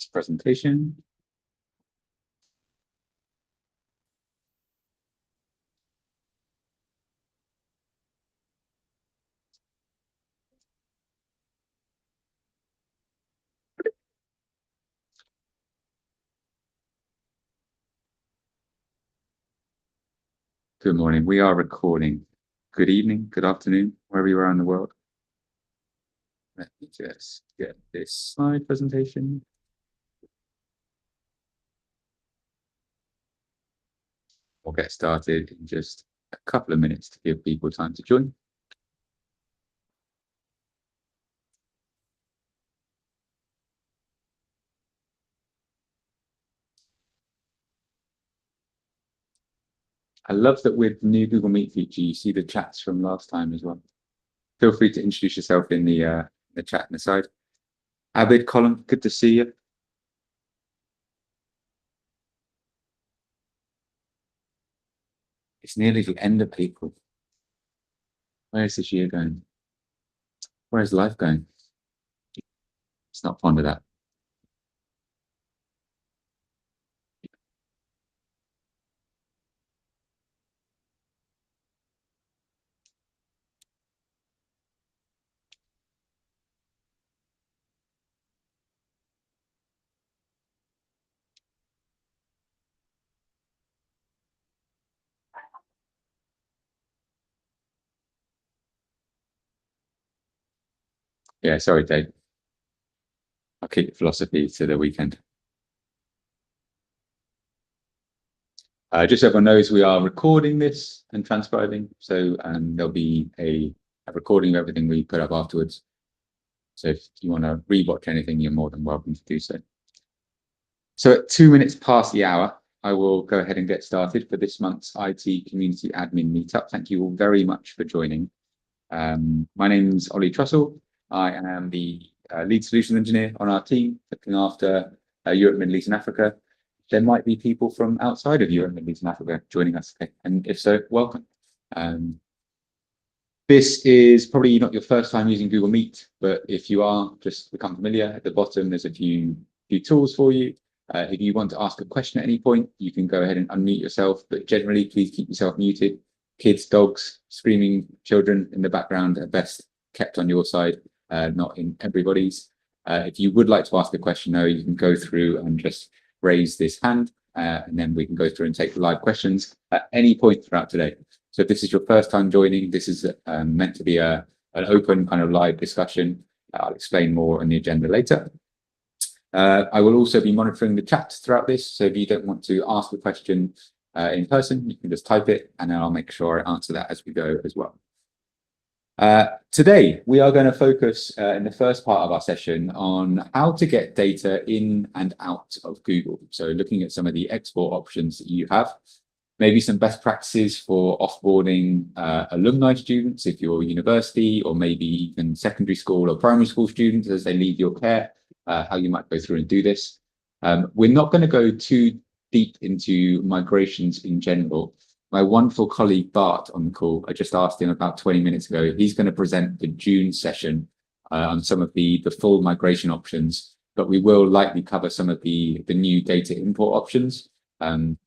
this presentation. Good morning. We are recording. Good evening, good afternoon, wherever you are in the world. Let me just get this slide presentation. We'll get started in just a couple of minutes to give people time to join. I love that with the new Google Meet feature, you see the chats from last time as well. Feel free to introduce yourself in the chat on the side. Abid, Colin, good to see you. It's nearly the end of April. Where is this year going? Where is life going? Let's not ponder that. Yeah, sorry, Dave. I'll keep the philosophy to the weekend. Just so everyone knows, we are recording this and transcribing, so there'll be a recording of everything we put up afterwards. So if you want to rewatch anything, you're more than welcome to do so. So at 2 minutes past the hour, I will go ahead and get started for this month's IT Community Admin Meetup. Thank you all very much for joining. My name's Ollie Trussell. I am the lead solutions engineer on our team, looking after Europe, Middle East and Africa. There might be people from outside of Europe, Middle East and Africa joining us today, and if so, welcome. This is probably not your first time using Google Meet, but if you are, just become familiar. At the bottom, there's a few tools for you. If you want to ask a question at any point, you can go ahead and unmute yourself, but generally, please keep yourself muted. Kids, dogs, screaming children in the background are best kept on your side, not in everybody's. If you would like to ask a question, though, you can go through and just raise this hand, and then we can go through and take live questions at any point throughout today. So if this is your first time joining, this is meant to be an open kind of live discussion. I'll explain more on the agenda later. I will also be monitoring the chat throughout this. So if you don't want to ask a question in person, you can just type it and then I'll make sure I answer that as we go as well. Today, we are going to focus in the first part of our session on how to get data in and out of Google. So looking at some of the export options that you have, maybe some best practices for offboarding alumni students if you're a university, or maybe even secondary school or primary school students as they leave your care, how you might go through and do this. We're not going to go too deep into migrations in general. My wonderful colleague Bart on the call, I just asked him about 20 minutes ago, he's going to present the June session on some of the full migration options, but we will likely cover some of the new data import options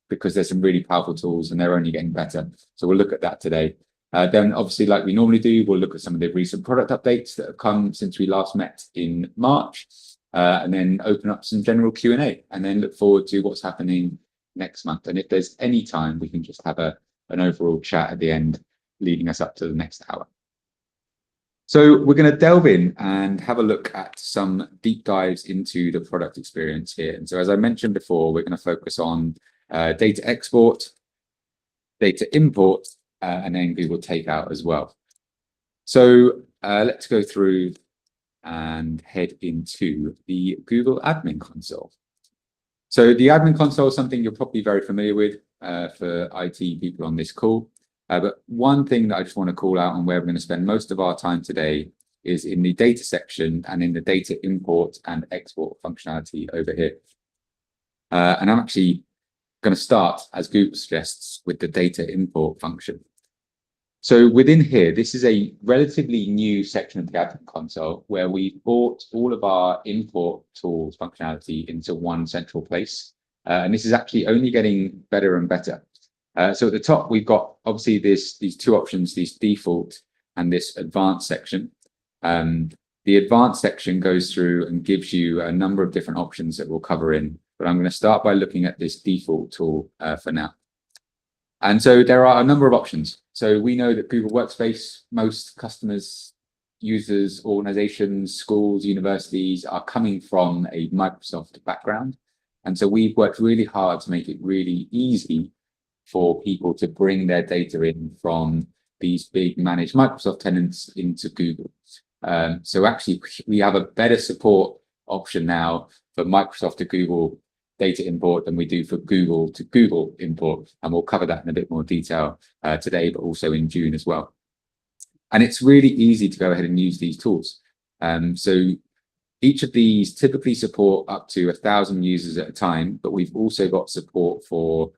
because there's some really powerful tools and they're only getting better. So we'll look at that today. Then obviously, like we normally do, we'll look at some of the recent product updates that have come since we last met in March, and then open up some general Q&A and then look forward to what's happening next month. And if there's any time, we can just have an overall chat at the end, leading us up to the next hour. So we're going to delve in and have a look at some deep dives into the product experience here. And so as I mentioned before, we're going to focus on data export, data import, and then Google Takeout as well. So let's go through and head into the Google Admin Console. So the Admin Console is something you're probably very familiar with for IT people on this call. But one thing that I just want to call out and where we're going to spend most of our time today is in the data section and in the data import and export functionality over here. And I'm actually going to start, as Google suggests, with the data import function. So within here, this is a relatively new section of the admin console where we brought all of our import tools functionality into one central place. And this is actually only getting better and better. So at the top, we've got obviously these two options, this default and this advanced section. The advanced section goes through and gives you a number of different options that we'll cover in, but I'm going to start by looking at this default tool for now. And so there are a number of options. So we know that Google Workspace, most customers, users, organizations, schools, universities are coming from a Microsoft background. And so we've worked really hard to make it really easy for people to bring their data in from these big managed Microsoft tenants into Google. So actually, we have a better support option now for Microsoft to Google data import than we do for Google to Google import. And we'll cover that in a bit more detail today, but also in June as well. And it's really easy to go ahead and use these tools. So each of these typically support up to 1,000 users at a time, but we've also got support for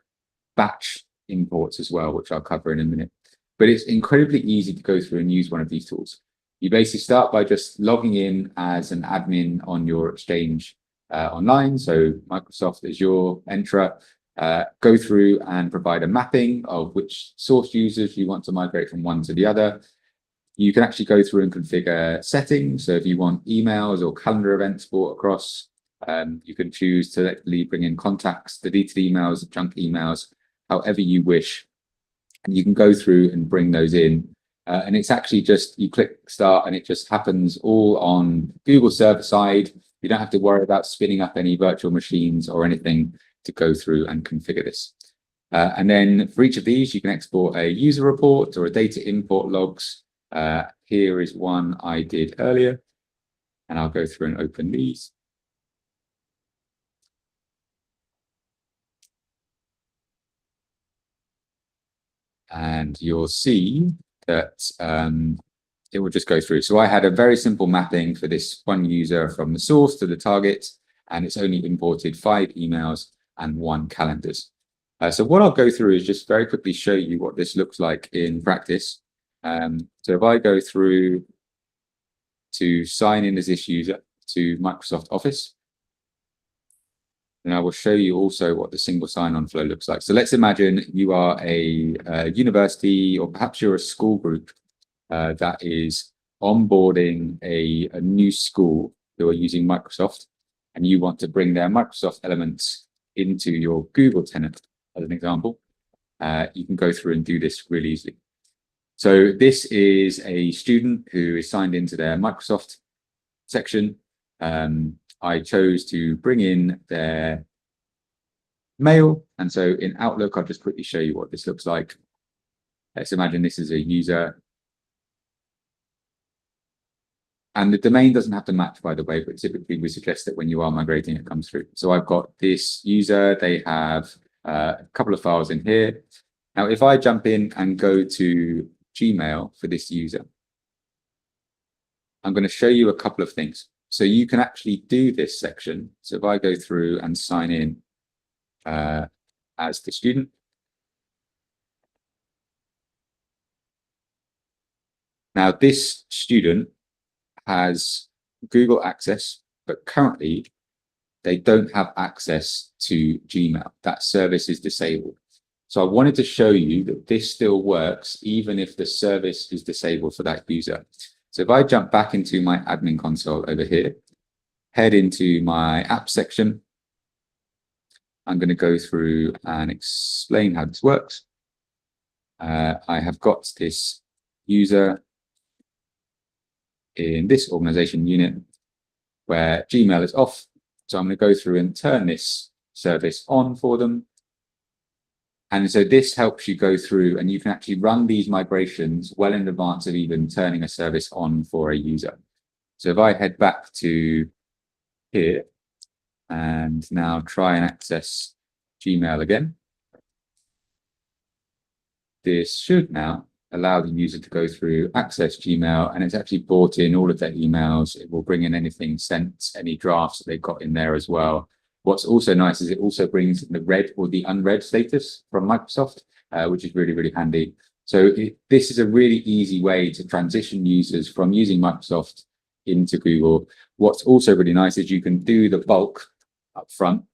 batch imports as well, which I'll cover in a minute. But it's incredibly easy to go through and use one of these tools. You basically start by just logging in as an admin on your Exchange online, so Microsoft Azure Entra, go through and provide a mapping of which source users you want to migrate from one to the other. You can actually go through and configure settings. So if you want emails or calendar events brought across, you can choose to selectively bring in contacts, deleted emails, junk emails, however you wish. And you can go through and bring those in. And it's actually just, you click start and it just happens all on Google server side. You don't have to worry about spinning up any virtual machines or anything to go through and configure this. And then for each of these, you can export a user report or a data import logs. Here is one I did earlier, and I'll go through and open these. And you'll see that it will just go through. So I had a very simple mapping for this one user from the source to the target, and it's only imported 5 emails and 1 calendars. So what I'll go through is just very quickly show you what this looks like in practice. So if I go through to sign in as this user to Microsoft Office, and I will show you also what the single sign-on flow looks like. So let's imagine you are a university, or perhaps you're a school group that is onboarding a new school who are using Microsoft, and you want to bring their Microsoft elements into your Google tenant, as an example. You can go through and do this really easily. So this is a student who is signed into their Microsoft section. I chose to bring in their mail. And so in Outlook, I'll just quickly show you what this looks like. Let's imagine this is a user. And the domain doesn't have to match, by the way, but typically we suggest that when you are migrating, it comes through. So I've got this user, they have a couple of files in here. Now, if I jump in and go to Gmail for this user, I'm going to show you a couple of things. So you can actually do this section. So if I go through and sign in as the student, now this student has Google access, but currently they don't have access to Gmail. That service is disabled. So I wanted to show you that this still works even if the service is disabled for that user. So if I jump back into my admin console over here, head into my app section, I'm going to go through and explain how this works. I have got this user in this organization unit where Gmail is off. So I'm going to go through and turn this service on for them. And so this helps you go through and you can actually run these migrations well in advance of even turning a service on for a user. So if I head back to here and now try and access Gmail again, this should now allow the user to go through, access Gmail, and it's actually brought in all of their emails. It will bring in anything sent, any drafts that they've got in there as well. What's also nice is it also brings the read or the unread status from Microsoft, which is really, really handy. So this is a really easy way to transition users from using Microsoft into Google. What's also really nice is you can do the bulk up front,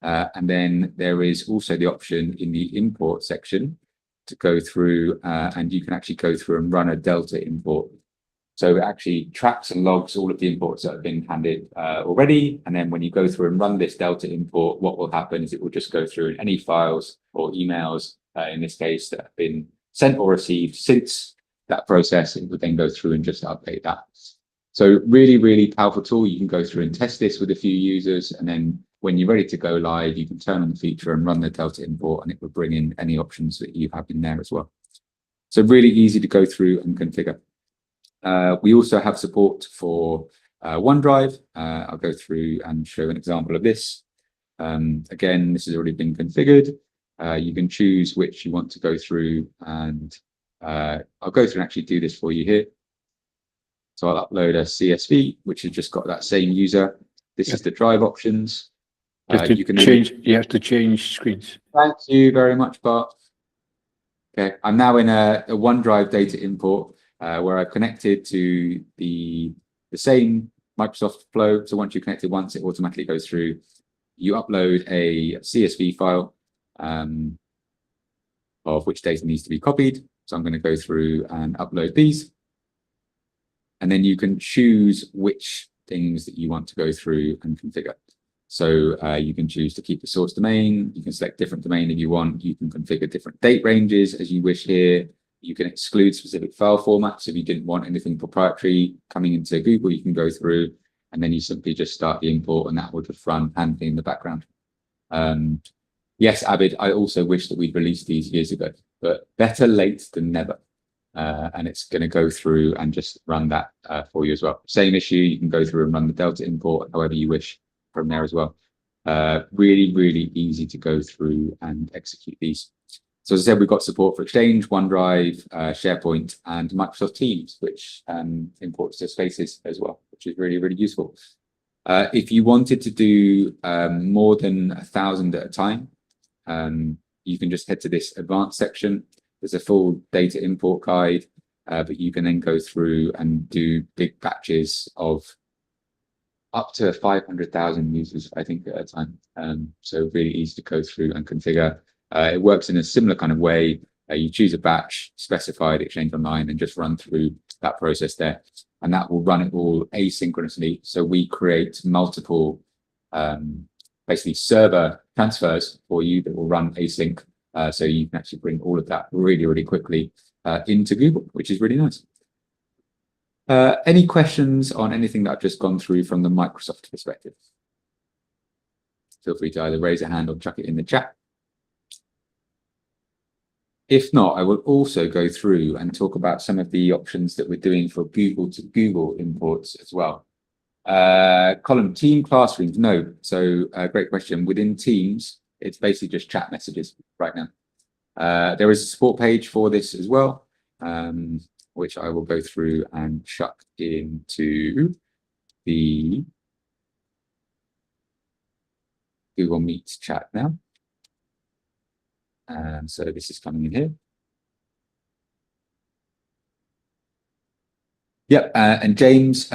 and then there is also the option in the import section to go through, and you can actually go through and run a Delta import. So it actually tracks and logs all of the imports that have been handed already. And then when you go through and run this Delta import, what will happen is it will just go through any files or emails, in this case, that have been sent or received since that process. It would then go through and just update that. So really, really powerful tool. You can go through and test this with a few users. And then when you're ready to go live, you can turn on the feature and run the Delta import, and it will bring in any options that you have in there as well. So really easy to go through and configure. We also have support for OneDrive. I'll go through and show an example of this. Again, this has already been configured. You can choose which you want to go through, and I'll go through and actually do this for you here. So I'll upload a CSV, which has just got that same user. This is the drive options. You can change. You have to change screens. Thank you very much, Bart. Okay, I'm now in a OneDrive data import where I've connected to the same Microsoft flow. So once you connect it once, it automatically goes through. You upload a CSV file of which data needs to be copied. So I'm going to go through and upload these. And then you can choose which things that you want to go through and configure. So you can choose to keep the source domain. You can select different domain if you want. You can configure different date ranges as you wish here. You can exclude specific file formats. If you didn't want anything proprietary coming into Google, you can go through and then you simply just start the import, and that will just run handling in the background. Yes, Abid, I also wish that we'd released these years ago, but better late than never. And it's going to go through and just run that for you as well. Same issue, you can go through and run the Delta import however you wish from there as well. Really, really easy to go through and execute these. So as I said, we've got support for Exchange, OneDrive, SharePoint, and Microsoft Teams, which imports to Spaces as well, which is really, really useful. If you wanted to do more than 1,000 at a time, you can just head to this advanced section. There's a full data import guide, but you can then go through and do big batches of up to 500,000 users, I think, at a time. So really easy to go through and configure. It works in a similar kind of way. You choose a batch, specified Exchange Online, and just run through that process there. And that will run it all asynchronously. So we create multiple, basically server transfers for you that will run async. So you can actually bring all of that really, really quickly into Google, which is really nice. Any questions on anything that I've just gone through from the Microsoft perspective? Feel free to either raise a hand or chuck it in the chat. If not, I will also go through and talk about some of the options that we're doing for Google to Google imports as well. Column team classrooms, no. So great question. Within Teams, it's basically just chat messages right now. There is a support page for this as well, which I will go through and chuck into the Google Meet chat now. So this is coming in here. Yep, and James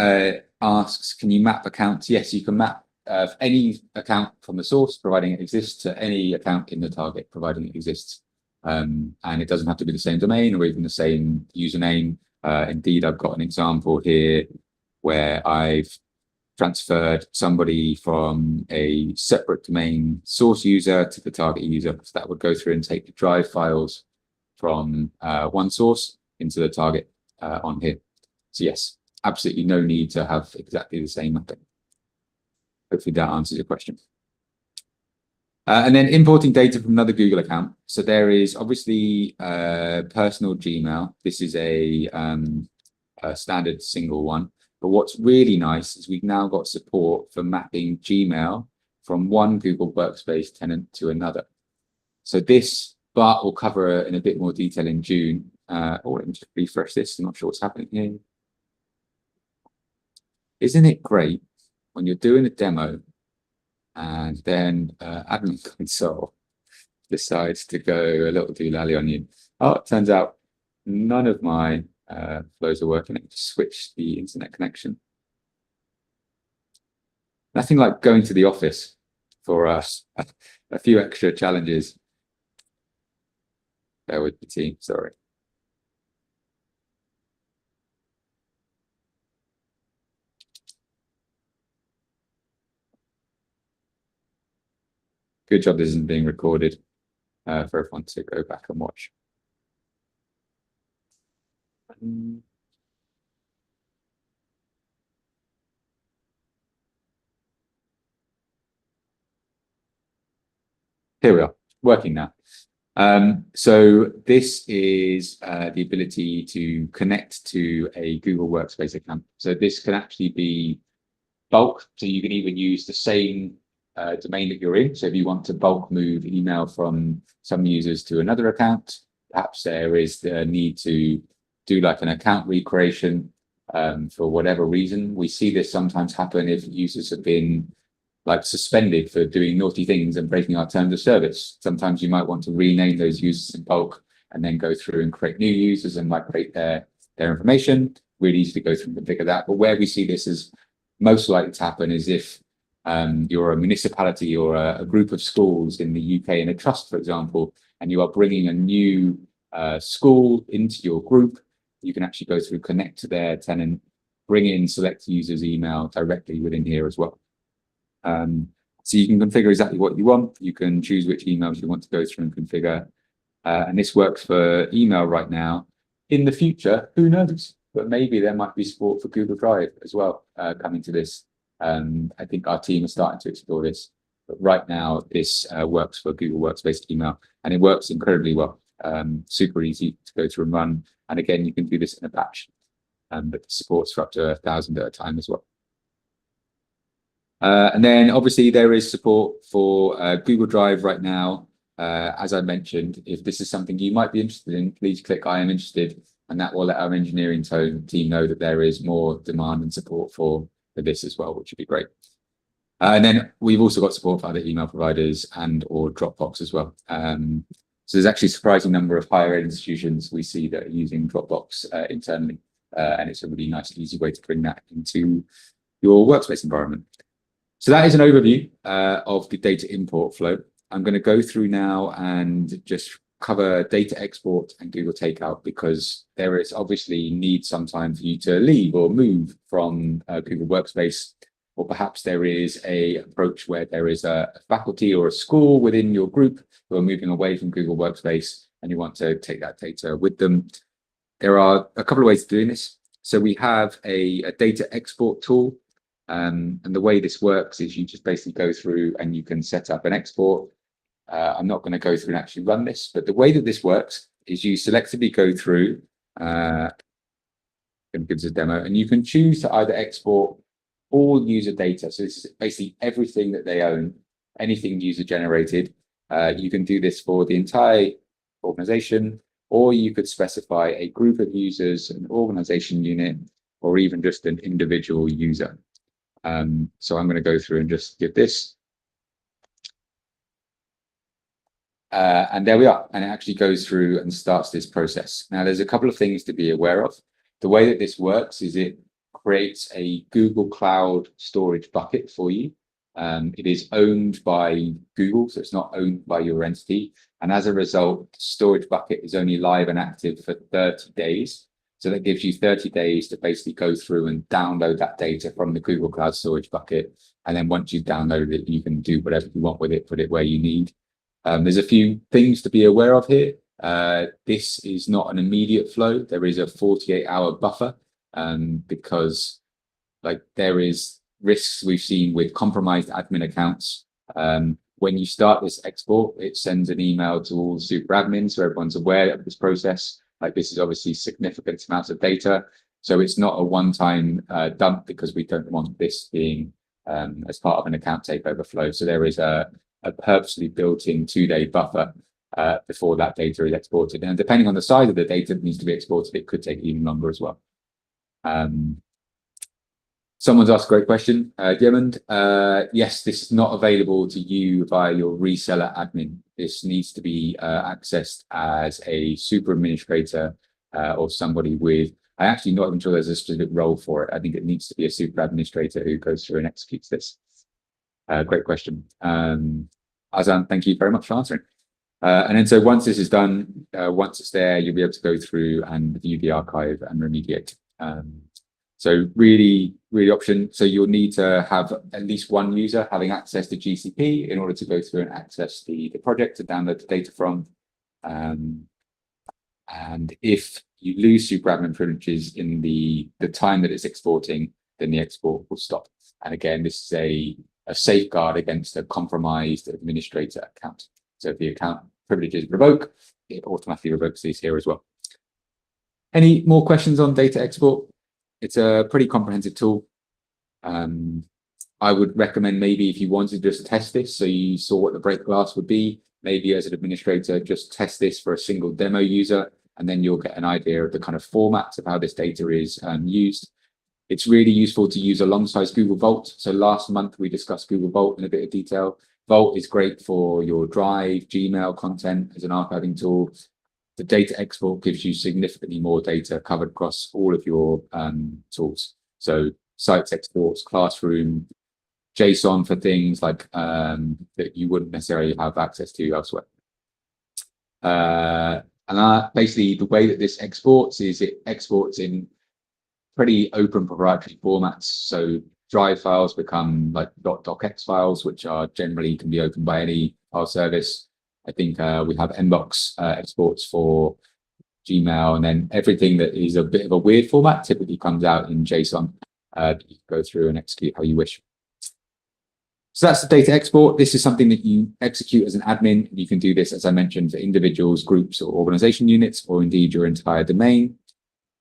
asks, can you map accounts? Yes, you can map any account from the source, providing it exists, to any account in the target, providing it exists. And it doesn't have to be the same domain or even the same username. Indeed, I've got an example here where I've transferred somebody from a separate domain source user to the target user. So that would go through and take the drive files from one source into the target on here. So yes, absolutely no need to have exactly the same mapping. Hopefully that answers your question. And then importing data from another Google account. So there is obviously personal Gmail. This is a standard single one. But what's really nice is we've now got support for mapping Gmail from one Google Workspace tenant to another. So this Bart will cover in a bit more detail in June. Let me just refresh this. I'm not sure what's happening here. Isn't it great when you're doing a demo and then admin console decides to go a little doolally on you? Oh, it turns out none of my flows are working. I just switch the internet connection. Nothing like going to the office for us. A few extra challenges. Bear with the team, sorry. Good job this isn't being recorded for everyone to go back and watch. Here we are, working now. So this is the ability to connect to a Google Workspace account. So this can actually be bulk, so you can even use the same domain that you're in. So if you want to bulk move email from some users to another account, perhaps there is the need to do like an account recreation for whatever reason. We see this sometimes happen if users have been like suspended for doing naughty things and breaking our terms of service. Sometimes you might want to rename those users in bulk and then go through and create new users and migrate their information. Really easy to go through and configure that. But where we see this is most likely to happen is if you're a municipality or a group of schools in the UK in a trust, for example, and you are bringing a new school into your group, you can actually go through, connect to their tenant, bring in select users' email directly within here as well. So you can configure exactly what you want. You can choose which emails you want to go through and configure. And this works for email right now. In the future, who knows? But maybe there might be support for Google Drive as well coming to this. I think our team is starting to explore this. But right now, this works for Google Workspace email, and it works incredibly well. Super easy to go through and run. And again, you can do this in a batch, but supports for up to 1,000 at a time as well. And then obviously there is support for Google Drive right now. As I mentioned, if this is something you might be interested in, please click I am interested, and that will let our engineering team know that there is more demand and support for this as well, which would be great. And then we've also got support for other email providers and or Dropbox as well. So there's actually a surprising number of higher ed institutions we see that are using Dropbox internally. And it's a really nice, easy way to bring that into your workspace environment. So that is an overview of the data import flow. I'm going to go through now and just cover data export and Google Takeout, because there is obviously need sometime for you to leave or move from Google Workspace, or perhaps there is a approach where there is a faculty or a school within your group who are moving away from Google Workspace and you want to take that data with them. There are a couple of ways of doing this. So we have a data export tool. And the way this works is you just basically go through and you can set up an export. I'm not going to go through and actually run this, but the way that this works is you selectively go through, and gives a demo, and you can choose to either export all user data. So this is basically everything that they own, anything user generated. You can do this for the entire organization, or you could specify a group of users, an organization unit, or even just an individual user. So I'm going to go through and just give this. And there we are. And it actually goes through and starts this process. Now, there's a couple of things to be aware of. The way that this works is it creates a Google Cloud storage bucket for you. It is owned by Google, so it's not owned by your entity. And as a result, the storage bucket is only live and active for 30 days. So that gives you 30 days to basically go through and download that data from the Google Cloud storage bucket. And then once you've downloaded it, you can do whatever you want with it, put it where you need. There's a few things to be aware of here. This is not an immediate flow. There is a 48-hour buffer because there is risks we've seen with compromised admin accounts. When you start this export, it sends an email to all super admins so everyone's aware of this process. This is obviously significant amounts of data. So it's not a one-time dump, because we don't want this being as part of an account takeover flow. So there is a purposely built-in 2-day buffer before that data is exported. And depending on the size of the data that needs to be exported, it could take even longer as well. Someone's asked a great question, Diamond. Yes, this is not available to you via your reseller admin. This needs to be accessed as a super administrator or somebody with, I'm actually not even sure there's a specific role for it. I think it needs to be a super administrator who goes through and executes this. Great question. Azan, thank you very much for answering. And then so once this is done, once it's there, you'll be able to go through and view the archive and remediate. So really option. So you'll need to have at least one user having access to GCP in order to go through and access the project to download the data from. And if you lose super admin privileges in the time that it's exporting, then the export will stop. And again, this is a safeguard against a compromised administrator account. So if the account privileges revoke, it automatically revokes these here as well. Any more questions on data export? It's a pretty comprehensive tool. I would recommend maybe if you wanted to just test this, so you saw what the break glass would be, maybe as an administrator, just test this for a single demo user, and then you'll get an idea of the kind of formats of how this data is used. It's really useful to use alongside Google Vault. So last month we discussed Google Vault in a bit of detail. Vault is great for your Drive, Gmail content as an archiving tool. The data export gives you significantly more data covered across all of your tools. So sites exports, classroom, JSON for things like that you wouldn't necessarily have access to elsewhere. Basically, the way that this exports is it exports in pretty open proprietary formats. So Drive files become like .docx files, which are generally can be opened by any file service. I think we have Mbox exports for Gmail, and then everything that is a bit of a weird format typically comes out in JSON. You can go through and execute how you wish. So that's the data export. This is something that you execute as an admin. You can do this, as I mentioned, for individuals, groups, or organization units, or indeed your entire domain.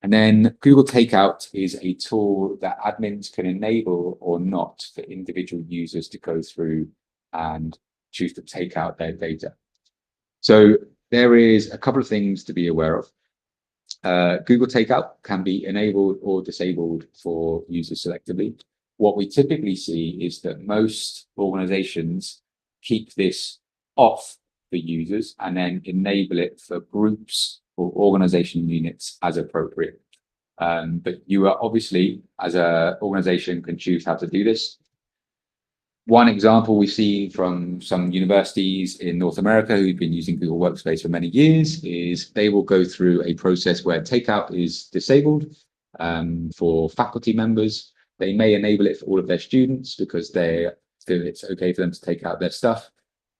And then Google Takeout is a tool that admins can enable or not for individual users to go through and choose to take out their data. So there is a couple of things to be aware of. Google Takeout can be enabled or disabled for users selectively. What we typically see is that most organizations keep this off for users and then enable it for groups or organization units as appropriate. But you are obviously, as an organization, can choose how to do this. One example we've seen from some universities in North America who've been using Google Workspace for many years is they will go through a process where takeout is disabled for faculty members. They may enable it for all of their students because they feel it's okay for them to take out their stuff.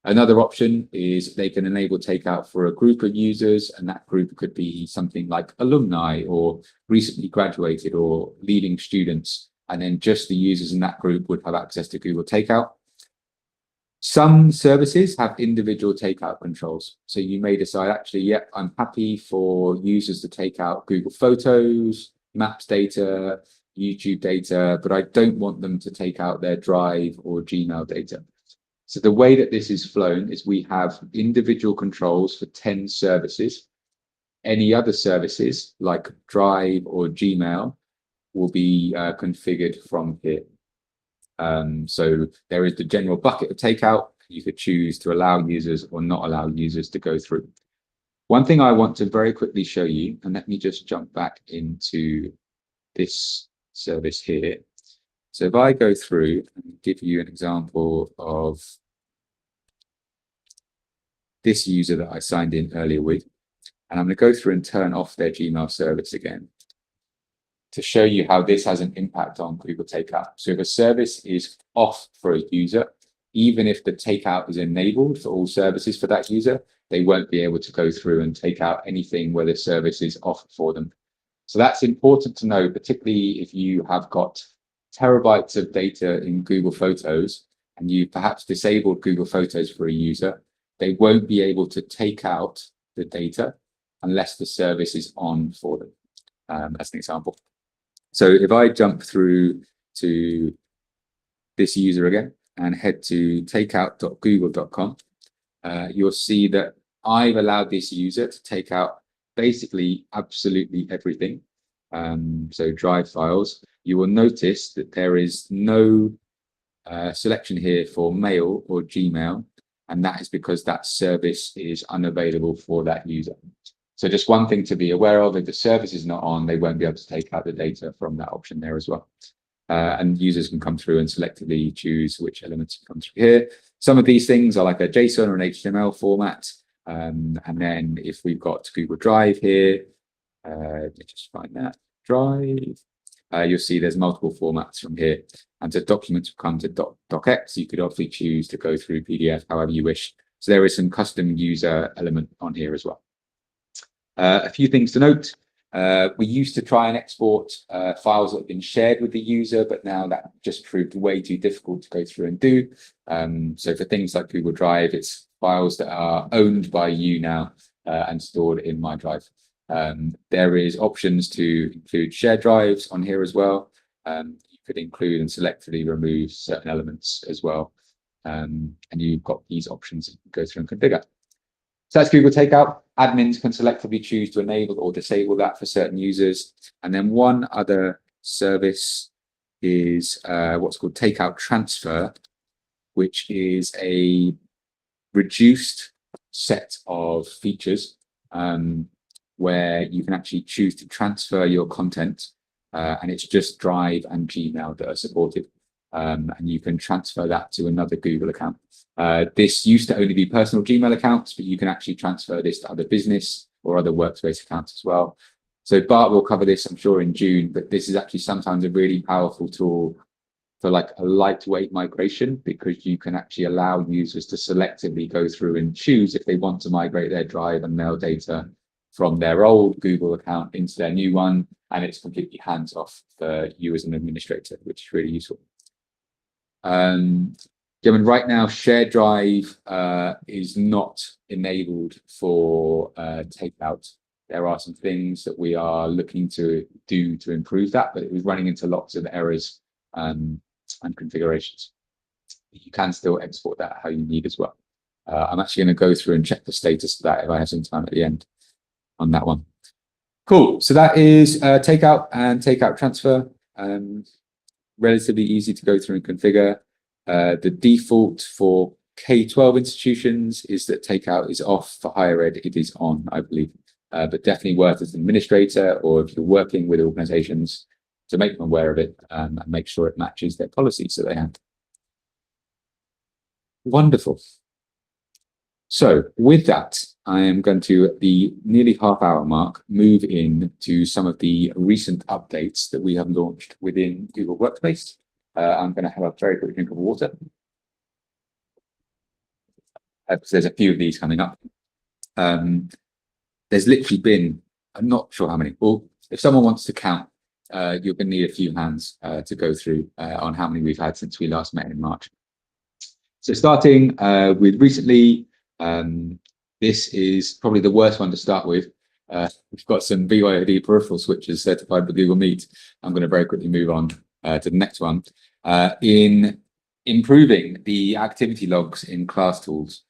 Another option is they can enable takeout for a group of users, and that group could be something like alumni or recently graduated or leaving students. And then just the users in that group would have access to Google Takeout. Some services have individual takeout controls. So you may decide, actually, yeah, I'm happy for users to take out Google Photos, Maps data, YouTube data, but I don't want them to take out their Drive or Gmail data. So the way that this is flown is we have individual controls for 10 services. Any other services like Drive or Gmail will be configured from here. So there is the general bucket of takeout. You could choose to allow users or not allow users to go through. One thing I want to very quickly show you, and let me just jump back into this service here. So if I go through and give you an example of this user that I signed in earlier with, and I'm going to go through and turn off their Gmail service again to show you how this has an impact on Google Takeout. So if a service is off for a user, even if the takeout is enabled for all services for that user, they won't be able to go through and take out anything where the service is off for them. So that's important to know, particularly if you have got terabytes of data in Google Photos and you perhaps disabled Google Photos for a user, they won't be able to take out the data unless the service is on for them. As an example. So if I jump through to this user again and head to takeout.google.com, you'll see that I've allowed this user to take out basically absolutely everything. So Drive files. You will notice that there is no selection here for mail or Gmail, and that is because that service is unavailable for that user. So just one thing to be aware of, if the service is not on, they won't be able to take out the data from that option there as well. And users can come through and selectively choose which elements come through here. Some of these things are like a JSON or an HTML format. And then if we've got Google Drive here, let me just find that Drive. You'll see there's multiple formats from here. And so documents will come to docx. You could obviously choose to go through PDF however you wish. So there is some custom user element on here as well. A few things to note. We used to try and export files that have been shared with the user, but now that just proved way too difficult to go through and do. So for things like Google Drive, it's files that are owned by you now and stored in My Drive. There is options to include shared drives on here as well. You could include and selectively remove certain elements as well. And you've got these options to go through and configure. So that's Google Takeout. Admins can selectively choose to enable or disable that for certain users. And then one other service is what's called Takeout Transfer, which is a reduced set of features where you can actually choose to transfer your content, and it's just Drive and Gmail that are supported. And you can transfer that to another Google account. This used to only be personal Gmail accounts, but you can actually transfer this to other business or other Workspace accounts as well. So Bart will cover this, I'm sure, in June, but this is actually sometimes a really powerful tool for like a lightweight migration, because you can actually allow users to selectively go through and choose if they want to migrate their Drive and mail data from their old Google account into their new one, and it's completely hands off for you as an administrator, which is really useful. Right now, shared drive is not enabled for takeout. There are some things that we are looking to do to improve that, but it was running into lots of errors and configurations. You can still export that how you need as well. I'm actually going to go through and check the status of that if I have some time at the end on that one. Cool. So that is takeout and takeout transfer. Relatively easy to go through and configure. The default for K-12 institutions is that takeout is off. For higher ed, it is on, I believe. But definitely worth as an administrator, or if you're working with organizations, to make them aware of it and make sure it matches their policies that they have. Wonderful. So with that, I am going to, at the nearly half-hour mark, move in to some of the recent updates that we have launched within Google Workspace. I'm going to have a very quick drink of water. There's a few of these coming up. There's literally been, I'm not sure how many. Well, if someone wants to count, you're going to need a few hands to go through on how many we've had since we last met in March. So starting with recently, this is probably the worst one to start with. We've got some BYOD peripheral switches certified by Google Meet. I'm going to very quickly move on to the next one. In improving the activity logs in Class Tools.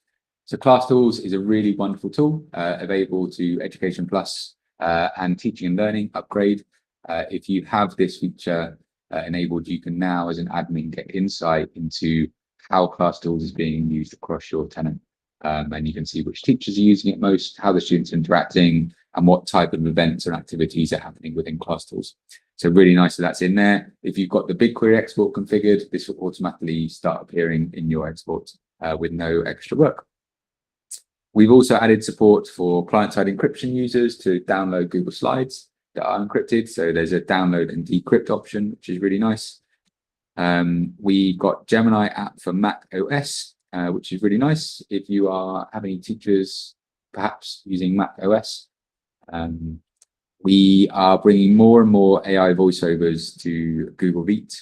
So Class Tools is a really wonderful tool available to Education Plus and Teaching and Learning Upgrade. If you have this feature enabled, you can now, as an admin, get insight into how Class Tools is being used across your tenant. And you can see which teachers are using it most, how the students are interacting, and what type of events and activities are happening within Class Tools. So really nice that that's in there. If you've got the BigQuery export configured, this will automatically start appearing in your export with no extra work. We've also added support for client-side encryption users to download Google Slides that are encrypted. So there's a download and decrypt option, which is really nice. We got Gemini app for Mac OS, which is really nice if you are having teachers perhaps using Mac OS. We are bringing more and more AI voiceovers to Google Vid.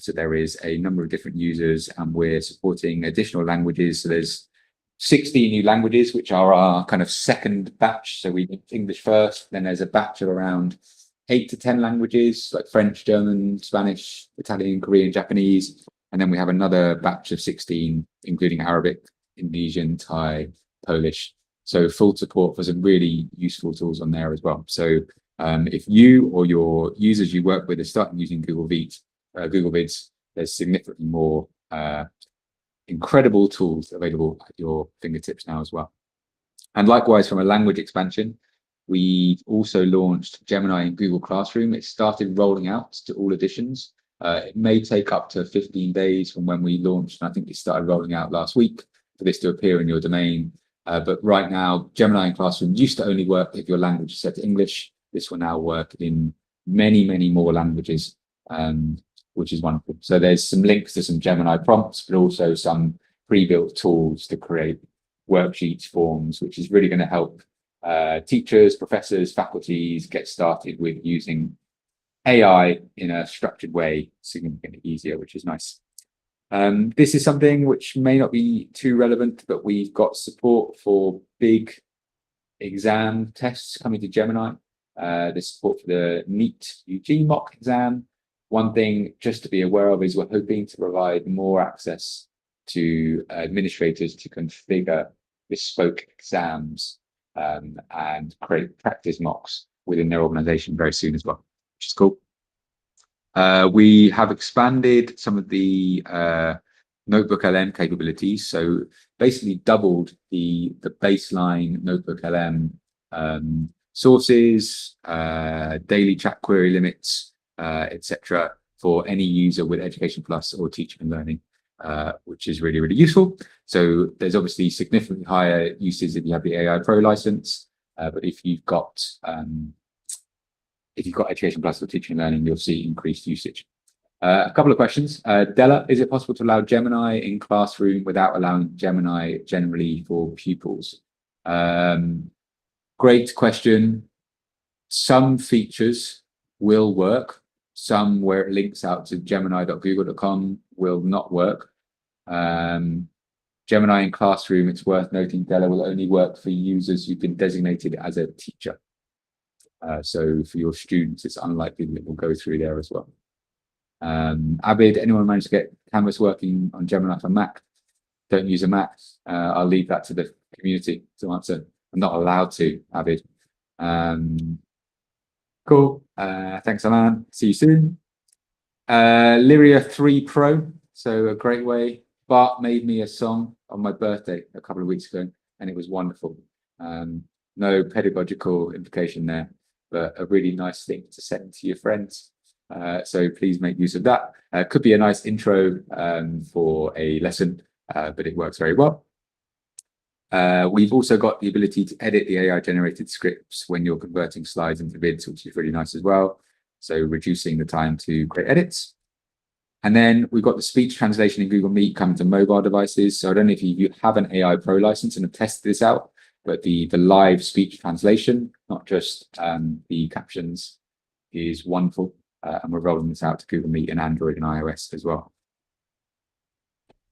So there is a number of different users, and we're supporting additional languages. So there's 60 new languages, which are our kind of second batch. So we did English first, then there's a batch of around 8 to 10 languages like French, German, Spanish, Italian, Korean, Japanese. And then we have another batch of 16, including Arabic, Indonesian, Thai, Polish. So full support for some really useful tools on there as well. So if you or your users you work with are starting using Google Vids, there's significantly more incredible tools available at your fingertips now as well. And likewise, from a language expansion, we've also launched Gemini in Google Classroom. It started rolling out to all editions. It may take up to 15 days from when we launched, and I think it started rolling out last week for this to appear in your domain. But right now, Gemini in Classroom used to only work if your language is set to English. This will now work in many, many more languages, which is wonderful. So there's some links to some Gemini prompts, but also some pre-built tools to create worksheets, forms, which is really going to help teachers, professors, faculties get started with using AI in a structured way, significantly easier, which is nice. This is something which may not be too relevant, but we've got support for big exam tests coming to Gemini. There's support for the NEET UG mock exam. One thing just to be aware of is we're hoping to provide more access to administrators to configure bespoke exams and create practice mocks within their organization very soon as well, which is cool. We have expanded some of the Notebook LM capabilities, so basically doubled the baseline Notebook LM sources, daily chat query limits, etc., for any user with Education Plus or Teaching and Learning, which is really, really useful. So there's obviously significantly higher uses if you have the AI Pro license, but if you've got Education Plus or Teaching and Learning, you'll see increased usage. A couple of questions. Della, is it possible to allow Gemini in Classroom without allowing Gemini generally for pupils? Great question. Some features will work. Some where it links out to gemini.google.com will not work. Gemini in Classroom, it's worth noting, Della, will only work for users who've been designated as a teacher. So for your students, it's unlikely that it will go through there as well. Abid, anyone managed to get Canvas working on Gemini for Mac? Don't use a Mac. I'll leave that to the community to answer. I'm not allowed to, Abid. Cool. Thanks, Alan. See you soon. Lyria 3 Pro. So a great way. Bart made me a song on my birthday a couple of weeks ago, and it was wonderful. No pedagogical implication there, but a really nice thing to send to your friends. So please make use of that. Could be a nice intro for a lesson, but it works very well. We've also got the ability to edit the AI generated scripts when you're converting slides into vids, which is really nice as well. So reducing the time to create edits. And then we've got the speech translation in Google Meet coming to mobile devices. So I don't know if you have an AI Pro license and have tested this out, but the live speech translation, not just the captions, is wonderful. And we're rolling this out to Google Meet and Android and iOS as well.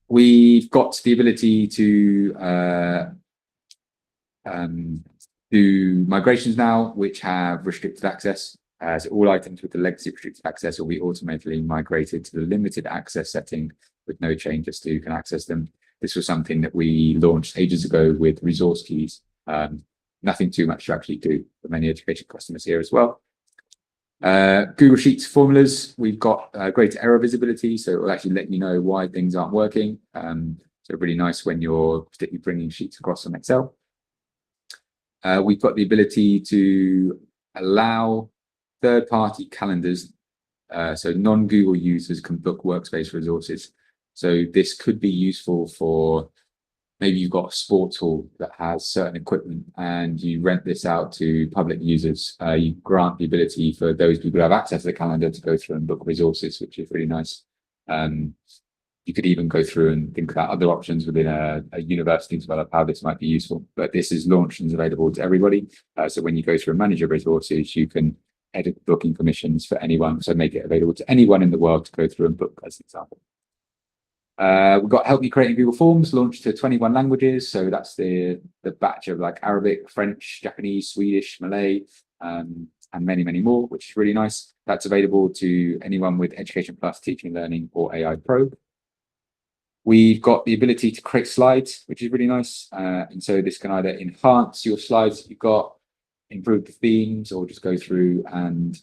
We've got the ability to do migrations now, which have restricted access. So all items with the legacy restricted access will be automatically migrated to the limited access setting with no changes to who can access them. This was something that we launched ages ago with resource keys. Nothing too much to actually do for many education customers here as well. Google Sheets formulas, we've got greater error visibility, so it will actually let you know why things aren't working. So really nice when you're particularly bringing sheets across on Excel. We've got the ability to allow third-party calendars, so non-Google users can book Workspace resources. So this could be useful for maybe you've got a sports hall that has certain equipment and you rent this out to public users. You grant the ability for those people who have access to the calendar to go through and book resources, which is really nice. You could even go through and think about other options within a university to develop how this might be useful. But this is launched and is available to everybody. So when you go through and manage your resources, you can edit booking permissions for anyone. So make it available to anyone in the world to go through and book, as an example. We've got Help Me Creating Google Forms launched to 21 languages. So that's the batch of like Arabic, French, Japanese, Swedish, Malay, and many, many more, which is really nice. That's available to anyone with Education Plus, Teaching and Learning, or AI Pro. We've got the ability to create slides, which is really nice. And so this can either enhance your slides that you've got, improve the themes, or just go through and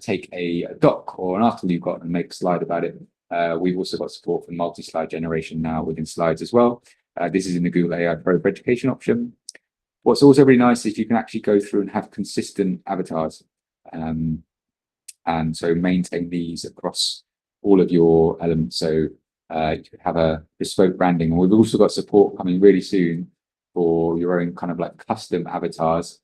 take a doc or an article you've got and make a slide about it. We've also got support for multi-slide generation now within slides as well. This is in the Google AI Pro for Education option. What's also really nice is you can actually go through and have consistent avatars. And so maintain these across all of your elements. So you can have a bespoke branding. And we've also got support coming really soon for your own kind of like custom avatars.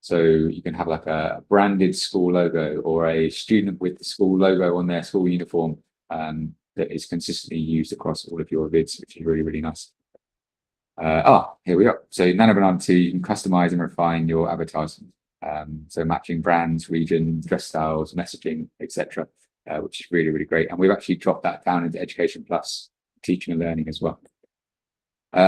So you can have like a branded school logo or a student with the school logo on their school uniform that is consistently used across all of your vids, which is really, really nice. Here we are. So none of it 2, you can customize and refine your avatars. So matching brands, regions, dress styles, messaging, etc., which is really, really great. And we've actually dropped that down into Education Plus, teaching and learning as well.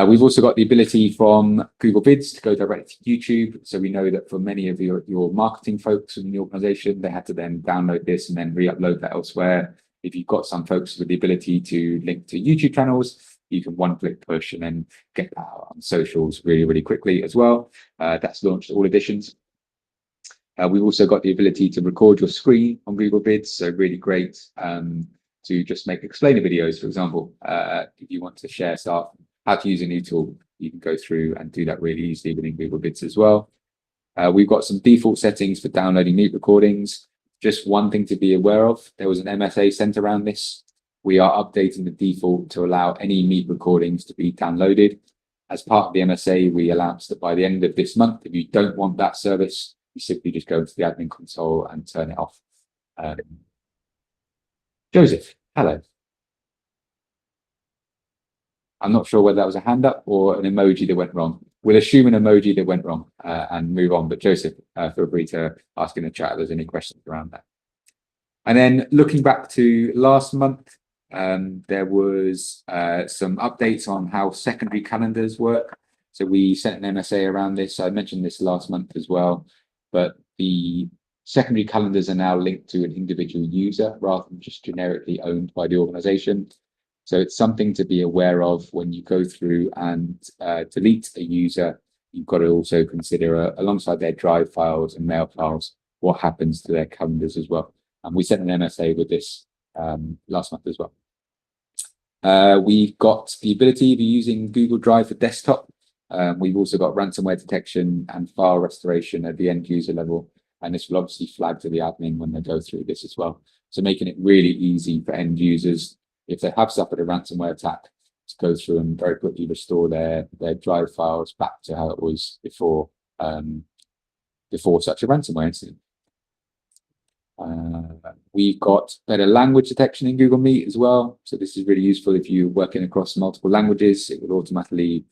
We've also got the ability from Google Vids to go directly to YouTube. So we know that for many of your marketing folks in the organization, they had to then download this and then re-upload that elsewhere. If you've got some folks with the ability to link to YouTube channels, you can one-click push and then get that out on socials really, really quickly as well. That's launched all editions. We've also got the ability to record your screen on Google Vids, so really great to just make explainer videos, for example. If you want to share stuff, how to use a new tool, you can go through and do that really easily within Google Vids as well. We've got some default settings for downloading Meet recordings. Just one thing to be aware of, there was an MSA sent around this. We are updating the default to allow any Meet recordings to be downloaded. As part of the MSA, we announced that by the end of this month, if you don't want that service, you simply just go into the admin console and turn it off. Joseph, hello. I'm not sure whether that was a hand up or an emoji that went wrong. We'll assume an emoji that went wrong and move on. But Joseph, feel free to ask in the chat if there's any questions around that. And then looking back to last month, there was some updates on how secondary calendars work. So we sent an MSA around this. I mentioned this last month as well, but the secondary calendars are now linked to an individual user rather than just generically owned by the organization. So it's something to be aware of when you go through and delete a user. You've got to also consider alongside their drive files and mail files, what happens to their calendars as well. And we sent an MSA with this last month as well. We've got the ability of using Google Drive for desktop. We've also got ransomware detection and file restoration at the end user level. And this will obviously flag to the admin when they go through this as well. So making it really easy for end users, if they have suffered a ransomware attack, to go through and very quickly restore their drive files back to how it was before such a ransomware incident. We've got better language detection in Google Meet as well. So this is really useful if you're working across multiple languages. It will automatically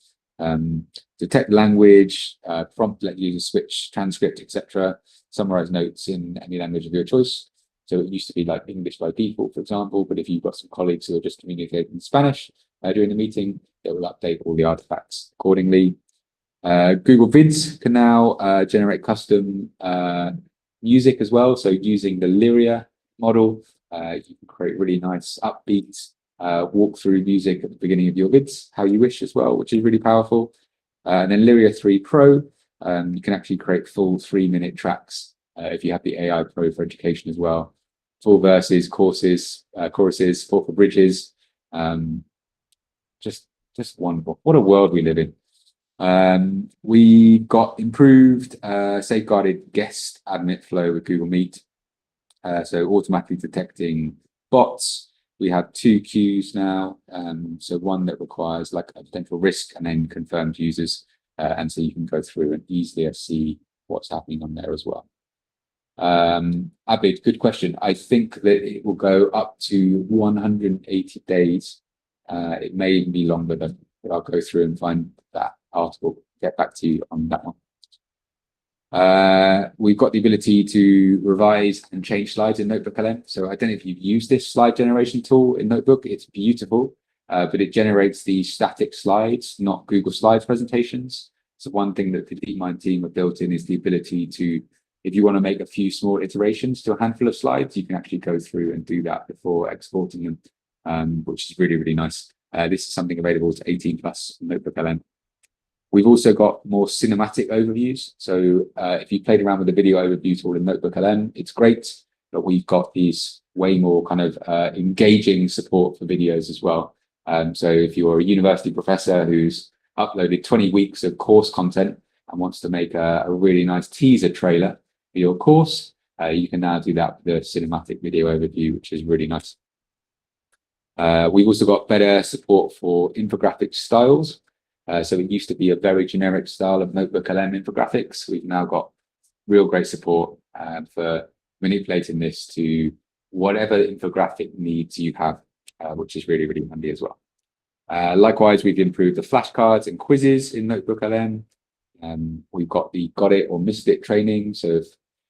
detect language, prompt let users switch transcript, etc. Summarize notes in any language of your choice. So it used to be like English by default, for example, but if you've got some colleagues who are just communicating in Spanish during the meeting, it will update all the artifacts accordingly. Google Vids can now generate custom music as well. So using the Lyria model, you can create really nice upbeat walkthrough music at the beginning of your vids, how you wish as well, which is really powerful. And then Lyria 3 Pro, you can actually create full 3-minute tracks if you have the AI Pro for education as well. Full verses, choruses, support for bridges. Just wonderful. What a world we live in. We got improved safeguarded guest admit flow with Google Meet. So automatically detecting bots. We have 2 queues now. So one that requires like a potential risk and then confirmed users. And so you can go through and easily see what's happening on there as well. Abid, good question. I think that it will go up to 180 days. It may even be longer than, but I'll go through and find that article, get back to you on that one. We've got the ability to revise and change slides in Notebook LM. So I don't know if you've used this slide generation tool in Notebook. It's beautiful, but it generates the static slides, not Google Slides presentations. So one thing that the DeepMind team have built in is the ability to, if you want to make a few small iterations to a handful of slides, you can actually go through and do that before exporting them, which is really, really nice. This is something available to 18+ Notebook LM. We've also got more cinematic overviews. So if you played around with the video overview tool in Notebook LM, it's great, but we've got these way more kind of engaging support for videos as well. So if you're a university professor who's uploaded 20 weeks of course content, and wants to make a really nice teaser trailer for your course, you can now do that with the cinematic video overview, which is really nice. We've also got better support for infographic styles. So it used to be a very generic style of Notebook-LM infographics. We've now got real great support for manipulating this to whatever infographic needs you have, which is really, really handy as well. Likewise, we've improved the flashcards and quizzes in Notebook-LM. We've got the got it or missed it training. So if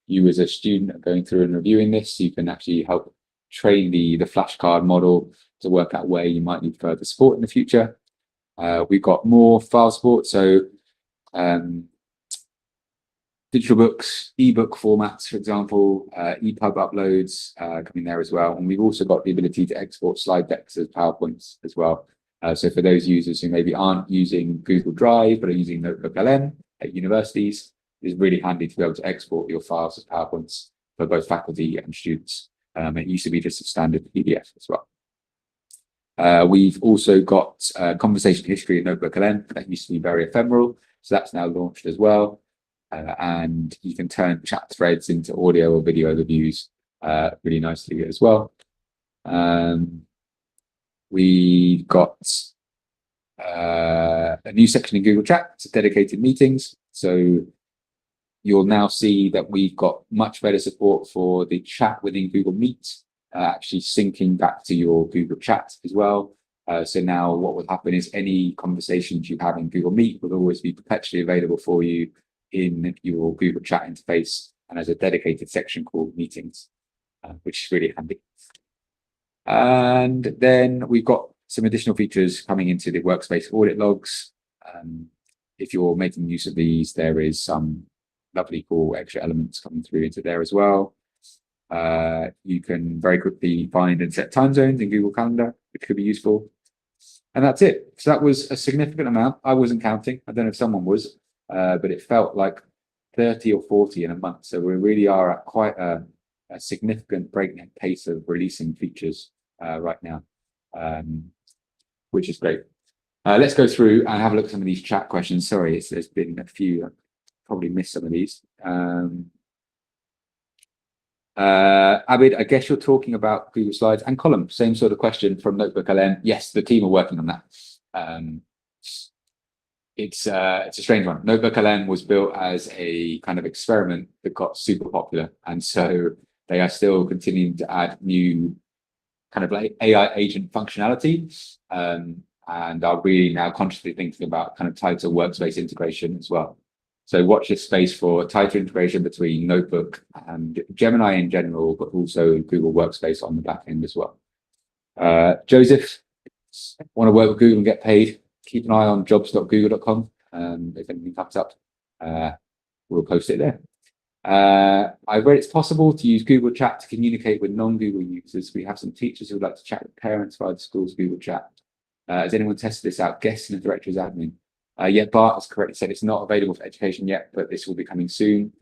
you as a student are going through and reviewing this, you can actually help train the flashcard model to work out where you might need further support in the future. We've got more file support, so digital books, ebook formats, for example, EPUB uploads coming there as well. And we've also got the ability to export slide decks as PowerPoints as well. So for those users who maybe aren't using Google Drive but are using Notebook-LM at universities, it's really handy to be able to export your files as PowerPoints for both faculty and students. It used to be just a standard PDF as well. We've also got conversation history in Notebook-LM that used to be very ephemeral, so that's now launched as well. And you can turn chat threads into audio or video overviews really nicely as well. We've got a new section in Google Chat to dedicated meetings. So you'll now see that we've got much better support for the chat within Google Meet, actually syncing back to your Google Chat as well. So now what will happen is any conversations you have in Google Meet will always be perpetually available for you in your Google Chat interface and as a dedicated section called Meetings, which is really handy. And then we've got some additional features coming into the Workspace audit logs. If you're making use of these, there is some lovely cool extra elements coming through into there as well. You can very quickly find and set time zones in Google Calendar, which could be useful. And that's it. So that was a significant amount. I wasn't counting. I don't know if someone was, but it felt like 30 or 40 in a month. So we really are at quite a significant breakneck pace of releasing features right now, which is great. Let's go through and have a look at some of these chat questions. Sorry, there's been a few. I probably missed some of these. Abid, I guess you're talking about Google Slides and Column. Same sort of question from Notebook-LM. Yes, the team are working on that. It's a strange one. Notebook-LM was built as a kind of experiment that got super popular, and so they are still continuing to add new kind of like AI agent functionality, and are really now consciously thinking about kind of tighter workspace integration as well. So watch this space for tighter integration between Notebook and Gemini in general, but also Google Workspace on the back end as well. Joseph, want to work with Google and get paid? Keep an eye on jobs.google.com. If anything comes up, we'll post it there. I read it's possible to use Google Chat to communicate with non-Google users. We have some teachers who would like to chat with parents via the school's Google Chat. Has anyone tested this out? Guests and the director's admin. Yeah, Bart has correctly said it's not available for education yet, but this will be coming soon.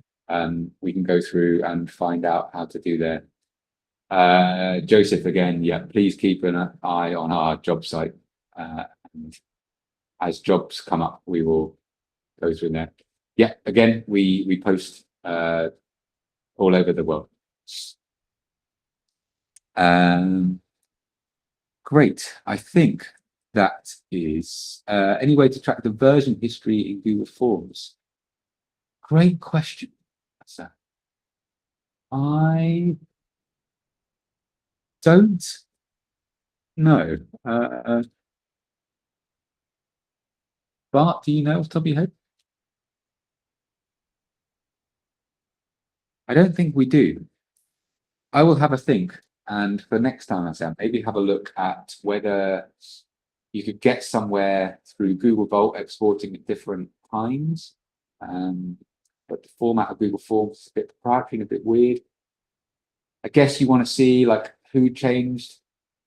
We can go through and find out how to do that. Joseph, again, yeah, please keep an eye on our job site. And as jobs come up, we will go through there. Yeah, again, we post all over the world. Great. I think that is any way to track the version history in Google Forms. Great question. I don't know. Bart, do you know off the top of your head? I don't think we do. I will have a think, and for next time, I say maybe have a look at whether you could get somewhere through Google Vault exporting at different times. But the format of Google Forms is a bit proprietary and a bit weird. I guess you want to see like who changed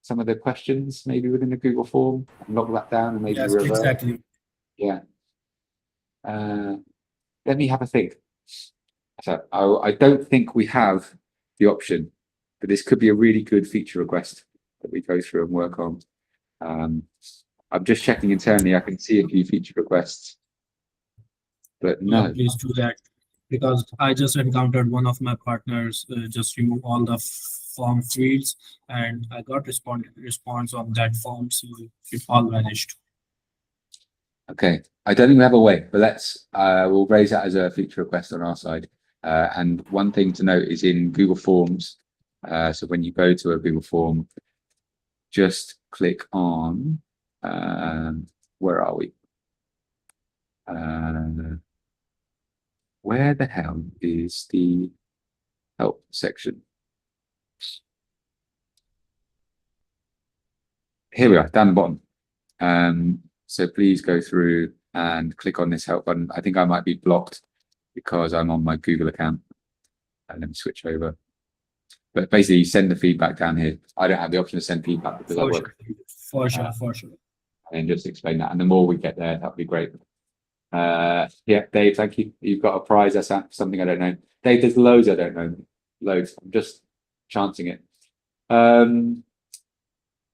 some of the questions maybe within the Google form and log that down and maybe revert. Exactly. Yeah. Let me have a think. So I don't think we have the option, but this could be a really good feature request that we go through and work on. I'm just checking internally. I can see a few feature requests. but Yeah, no. please do that, because I just encountered one of my partners just remove all the form fields, and I got response on that form, so it all vanished. Okay, I don't think we have a way, but we'll raise that as a feature request on our side. And one thing to note is in Google Forms. So when you go to a Google form, just click on, where are we? Where the hell is the help section? Here we are, down the bottom. So please go through and click on this help button. I think I might be blocked because I'm on my Google account. Let me switch over. But basically, send the feedback down here. I don't have the option to send feedback because I work. For sure. And just explain that. And the more we get there, that'd be great. Yeah, Dave, thank you. You've got a prize. That's something I don't know. Dave, there's loads I don't know. Loads. I'm just chancing it.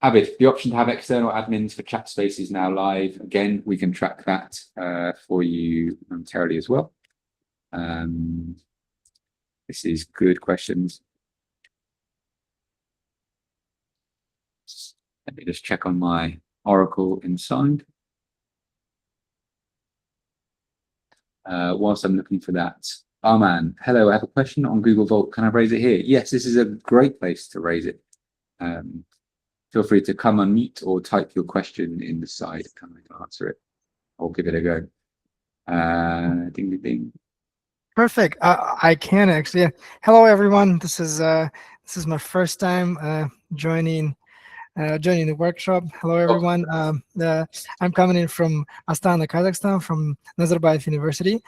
Abid, the option to have external admins for chat space is now live. Again, we can track that for you momentarily as well. This is good questions. Let me just check on my Oracle inside. Whilst I'm looking for that. Arman, hello, I have a question on Google Vault. Can I raise it here? Yes, this is a great place to raise it. Feel free to come unmute or type your question in the side. Can I answer it? I'll give it a go. Ding, ding, ding. Perfect. I can actually. Hello, everyone. This is my first time joining the workshop. Hello, everyone. I'm coming in from Astana, Kazakhstan, from Nazarbayev University.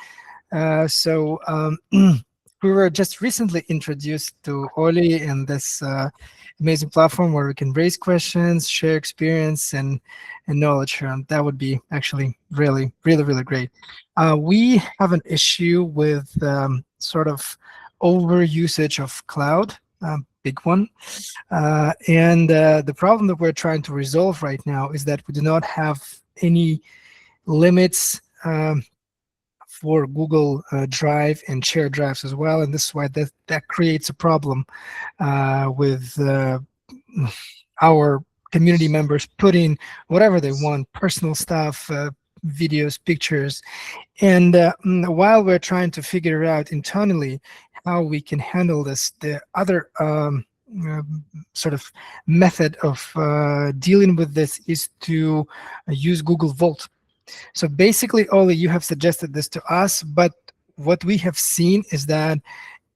We were just recently introduced to Oli and this amazing platform where we can raise questions, share experience, and knowledge. That would be actually really great. We have an issue with sort of over usage of cloud, big one. And the problem that we're trying to resolve right now is that we do not have any limits for Google Drive and shared drives as well, and this is why that creates a problem with our community members putting whatever they want, personal stuff, videos, pictures, and while we're trying to figure out internally how we can handle this, the other sort of method of dealing with this is to use Google Vault. So basically, Oli, you have suggested this to us, but what we have seen is that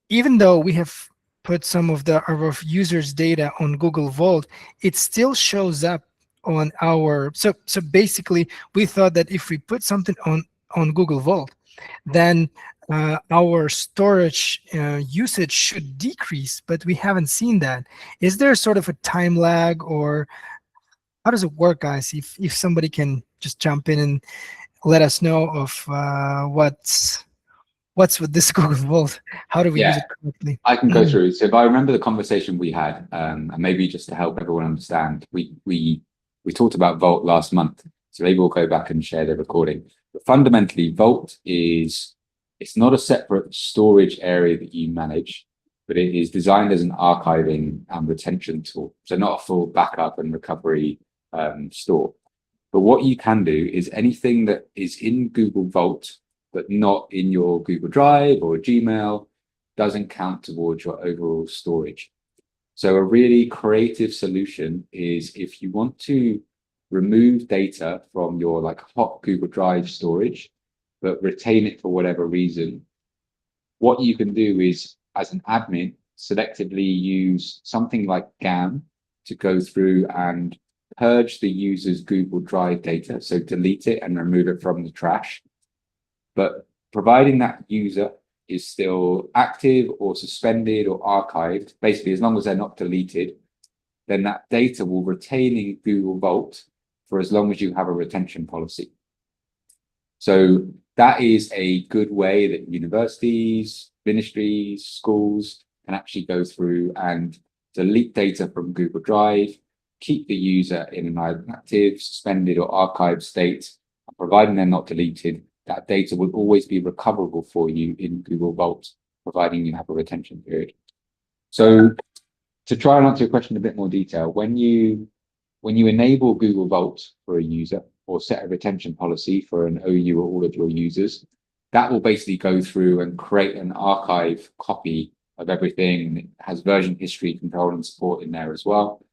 even though we have put some of our users' data on Google Vault, it still shows up on our. So basically, we thought that if we put something on Google Vault, then our storage usage should decrease, but we haven't seen that. Is there sort of a time lag, or how does it work, guys? If somebody can just jump in and let us know of what's with this Google Vault, how do we use it correctly? I can go through. So if I remember the conversation we had, and maybe just to help everyone understand, we talked about Vault last month. So maybe we'll go back and share the recording. But fundamentally, Vault it's not a separate storage area that you manage, but it is designed as an archiving and retention tool. So not a full backup and recovery store. But what you can do is anything that is in Google Vault, but not in your Google Drive or Gmail, doesn't count towards your overall storage. So a really creative solution is if you want to remove data from your hot Google Drive storage, but retain it for whatever reason, what you can do is, as an admin, selectively use something like GAM to go through and purge the user's Google Drive data, so delete it and remove it from the trash. But providing that user is still active or suspended or archived, basically as long as they're not deleted, then that data will retain in Google Vault for as long as you have a retention policy. So that is a good way that universities, ministries, schools can actually go through and delete data from Google Drive, keep the user in an inactive, suspended, or archived state, providing they're not deleted, that data will always be recoverable for you in Google Vault, providing you have a retention period. So to try and answer your question in a bit more detail, when you enable Google Vault for a user or set a retention policy for an OU or all of your users, that will basically go through and create an archive copy of everything. It has version history, control, and support in there as well.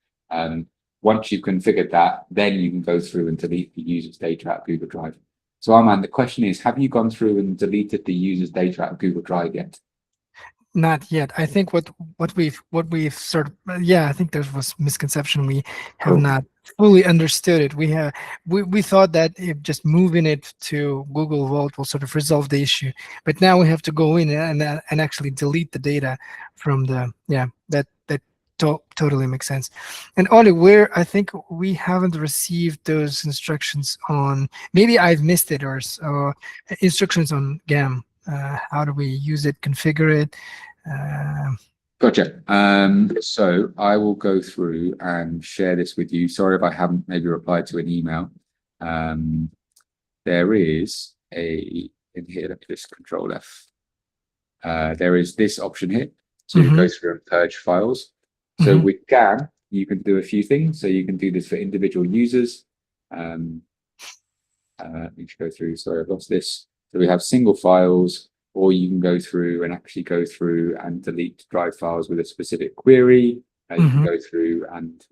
Once you've configured that, then you can go through and delete the user's data out of Google Drive. So Arman, the question is, have you gone through and deleted the user's data out of Google Drive yet? Not yet. I think what we've sort of, yeah, I think there was misconception. We have not fully understood it. We thought that if just moving it to Google Vault will sort of resolve the issue, but now we have to go in and actually delete the data from the, that totally makes sense. And Oli, I think we haven't received those instructions on, maybe I've missed it, or instructions on GAM. How do we use it, configure it? Gotcha. So I will go through and share this with you. Sorry if I haven't maybe replied to an email. There is in here, let me just Control F. There is this option here to go through and purge files. So with GAM, you can do a few things. So you can do this for individual users. Let me just go through. Sorry, I've lost this. So we have single files, or you can go through and delete Drive files with a specific query. You can go through and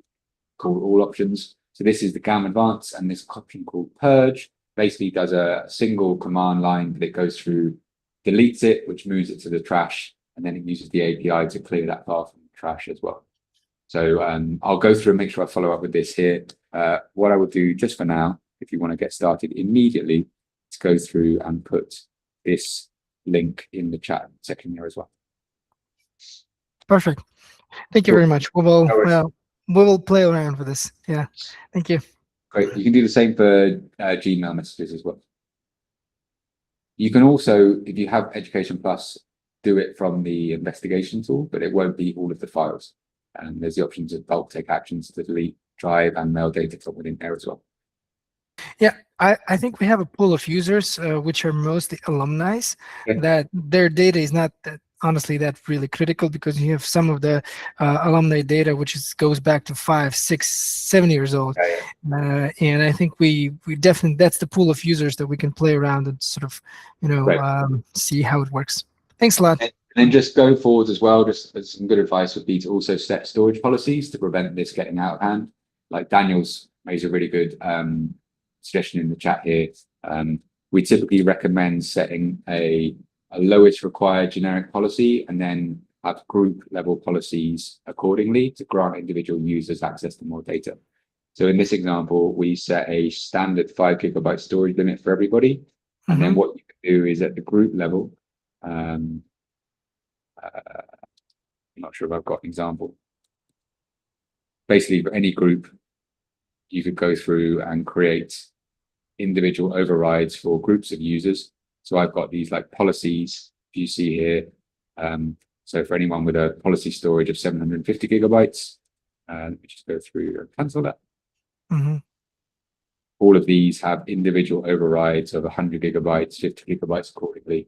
call all options. So this is the GAM Advanced, and this option called Purge basically does a single command line that it goes through, deletes it, which moves it to the trash, and then it uses the API to clear that file from the trash as well. So I'll go through and make sure I follow up with this here. What I will do just for now, if you want to get started immediately, is go through and put this link in the chat section here as well. Perfect. Thank you very much. We will play around with this. Yeah. Thank you. Great. You can do the same for Gmail messages as well. You can also, if you have Education Plus, do it from the investigation tool, but it won't be all of the files. And there's the option to bulk take actions to delete Drive and mail data from within there as well. Yeah, I think we have a pool of users, which are mostly alumni, that their data is not honestly that really critical, because you have some of the alumni data which goes back to 5, 6, 7 years old. And I think we definitely, that's the pool of users that we can play around and sort of, see how it works. Thanks a lot. And then just go forward as well, just as some good advice would be to also set storage policies to prevent this getting out of hand. Like Daniel's made a really good suggestion in the chat here. We typically recommend setting a lowest required generic policy and then have group level policies accordingly to grant individual users access to more data. So in this example, we set a standard 5 GB storage limit for everybody. And then what you can do is at the group level, I'm not sure if I've got an example. Basically, for any group, you could go through and create individual overrides for groups of users. So I've got these like policies you see here. So for anyone with a policy storage of 750 GB, let me just go through and cancel that. All of these have individual overrides of 100 GB, 50 GB accordingly.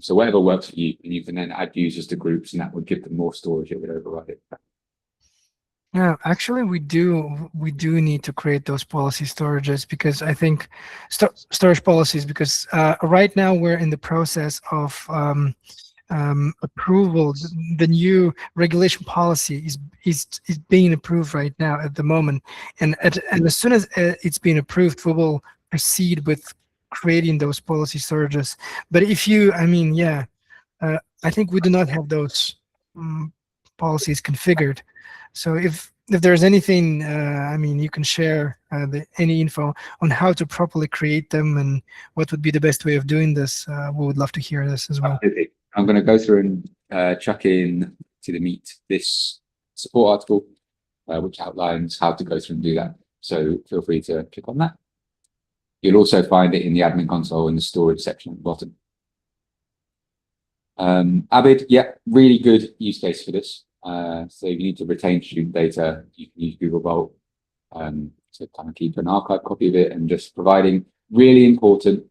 So whatever works for you, and you can then add users to groups, and that would give them more storage. It would override it. Yeah, actually, we do need to create those policy storages, because I think storage policies, because right now we're in the process of approval. The new regulation policy is being approved right now at the moment, and as soon as it's being approved, we will proceed with creating those policy storages. But if you, I think we do not have those policies configured. So if there's anything, you can share any info on how to properly create them and what would be the best way of doing this. We would love to hear this as well. Absolutely. I'm going to go through and chuck in to the Meet this support article, which outlines how to go through and do that. So feel free to click on that. You'll also find it in the admin console in the storage section at the bottom. Abid, yeah, really good use case for this. So if you need to retain student data, you can use Google Vault to kind of keep an archive copy of it, and just providing really important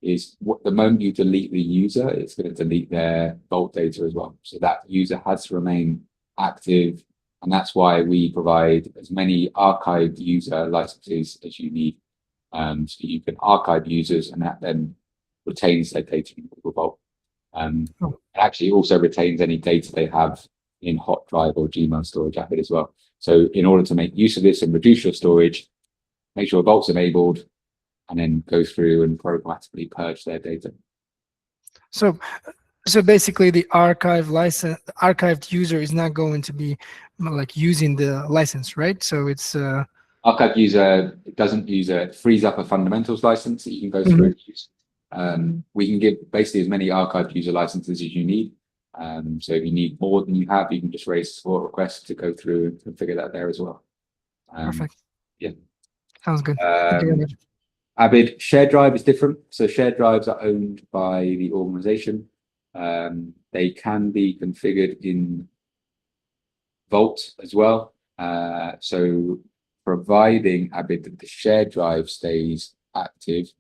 is what the moment you delete the user, it's going to delete their Vault data as well. So that user has to remain active. And that's why we provide as many archived user licenses as you need. So you can archive users and that then retains their data in Google Vault. It actually also retains any data they have in Hot Drive or Gmail storage app as well. So in order to make use of this and reduce your storage, make sure Vault's enabled, and then go through and programmatically purge their data. So basically the archived user is not going to be like using the license, right? So it's archived user, it doesn't use it frees up a fundamentals license that you can go through and use. We can give basically as many archived user licenses as you need. So if you need more than you have, you can just raise a support request to go through and configure that there as well. Perfect. Yeah. Sounds good. Thank you very much. Abid, shared drive is different. So shared drives are owned by the organization. They can be configured in Vault as well. So providing Abid that the shared drive stays active,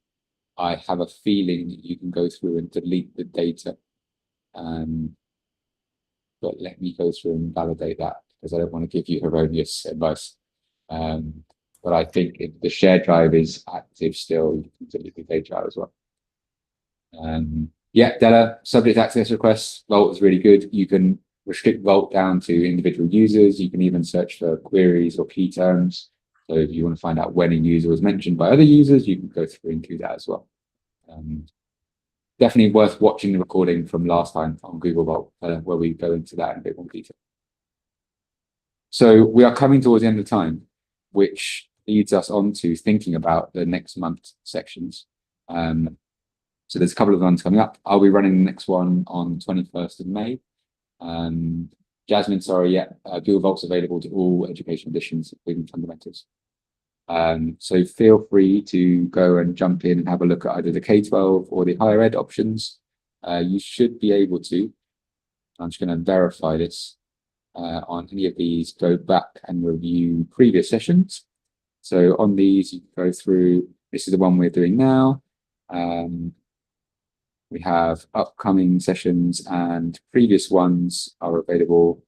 I have a feeling that you can go through and delete the data. But let me go through and validate that because I don't want to give you erroneous advice. But I think if the shared drive is active still, you can delete the data out as well. Yeah, Della, subject access requests, Vault is really good. You can restrict Vault down to individual users. You can even search for queries or key terms. So if you want to find out when a user was mentioned by other users, you can go through and do that as well. Definitely worth watching the recording from last time on Google Vault, where we go into that in a bit more detail. So we are coming towards the end of time, which leads us on to thinking about the next month's sections. So there's a couple of ones coming up. I'll be running the next one on 21st of May. Jasmine, sorry, yeah, Google Vault's available to all education editions, including fundamentals. So feel free to go and jump in and have a look at either the K-12 or the higher ed options. You should be able to, I'm just going to verify this, on any of these, go back and review previous sessions. So on these, you can go through, this is the one we're doing now. We have upcoming sessions and previous ones are available.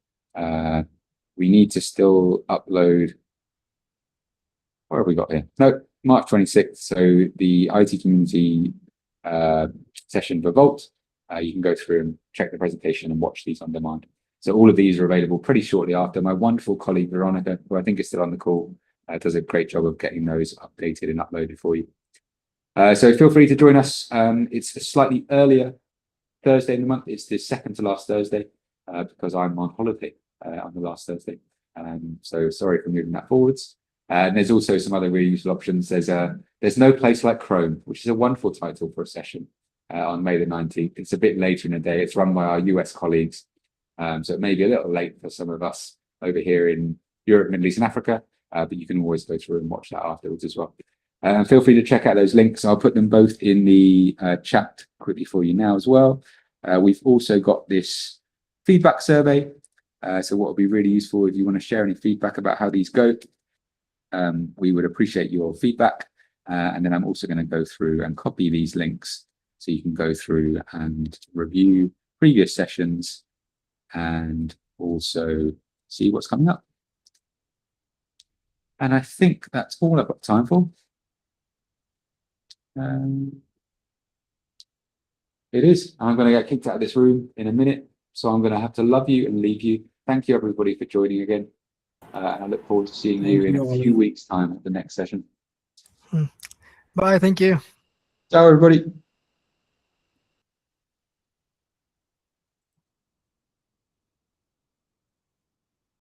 We need to still upload, what have we got here? No, March 26th. So the IT community session for Vault, you can go through and check the presentation and watch these on demand. So all of these are available pretty shortly after. My wonderful colleague, Veronica, who I think is still on the call, does a great job of getting those updated and uploaded for you. So feel free to join us. It's a slightly earlier Thursday in the month. It's the second to last Thursday because I'm on holiday on the last Thursday. So sorry for moving that forwards. And there's also some other really useful options. There's No Place Like Chrome, which is a wonderful title for a session on May the 19th. It's a bit later in the day. It's run by our US colleagues. So it may be a little late for some of us over here in Europe, Middle East and Africa, but you can always go through and watch that afterwards as well. Feel free to check out those links. I'll put them both in the chat quickly for you now as well. We've also got this feedback survey. So what would be really useful if you want to share any feedback about how these go, we would appreciate your feedback. And then I'm also going to go through and copy these links so you can go through and review previous sessions and also see what's coming up. And I think that's all I've got time for. It is. I'm going to get kicked out of this room in a minute, so I'm going to have to love you and leave you. Thank you, everybody, for joining again. And I look forward to seeing you in a few weeks' time at the next session. Bye. Thank you. Ciao, everybody.